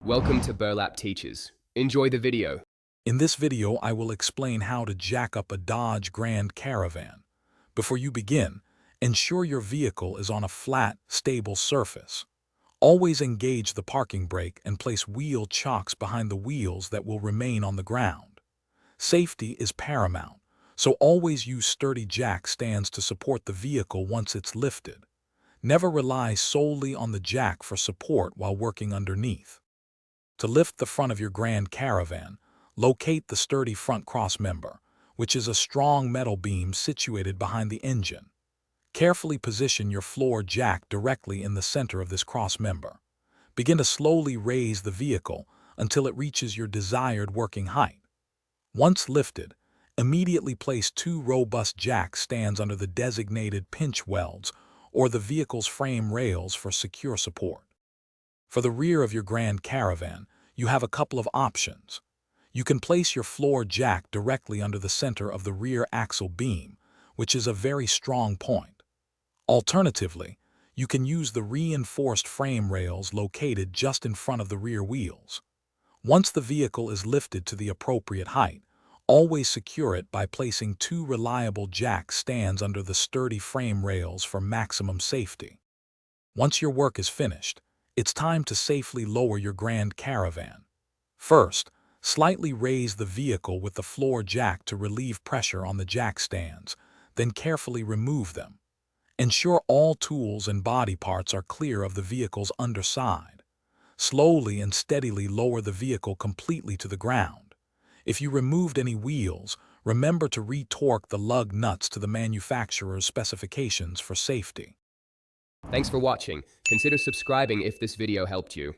Welcome to Burlap Teachers. Enjoy the video. In this video, I will explain how to jack up a Dodge Grand Caravan. Before you begin, ensure your vehicle is on a flat, stable surface. Always engage the parking brake and place wheel chocks behind the wheels that will remain on the ground. Safety is paramount, so always use sturdy jack stands to support the vehicle once it's lifted. Never rely solely on the jack for support while working underneath. To lift the front of your Grand Caravan, locate the sturdy front crossmember, which is a strong metal beam situated behind the engine. Carefully position your floor jack directly in the center of this crossmember. Begin to slowly raise the vehicle until it reaches your desired working height. Once lifted, immediately place two robust jack stands under the designated pinch welds or the vehicle's frame rails for secure support. For the rear of your Grand Caravan, you have a couple of options. You can place your floor jack directly under the center of the rear axle beam, which is a very strong point. Alternatively, you can use the reinforced frame rails located just in front of the rear wheels. Once the vehicle is lifted to the appropriate height, always secure it by placing two reliable jack stands under the sturdy frame rails for maximum safety. Once your work is finished, it's time to safely lower your Grand Caravan. First, slightly raise the vehicle with the floor jack to relieve pressure on the jack stands, then carefully remove them. Ensure all tools and body parts are clear of the vehicle's underside. Slowly and steadily lower the vehicle completely to the ground. If you removed any wheels, remember to re-torque the lug nuts to the manufacturer's specifications for safety. Thanks for watching. Consider subscribing if this video helped you.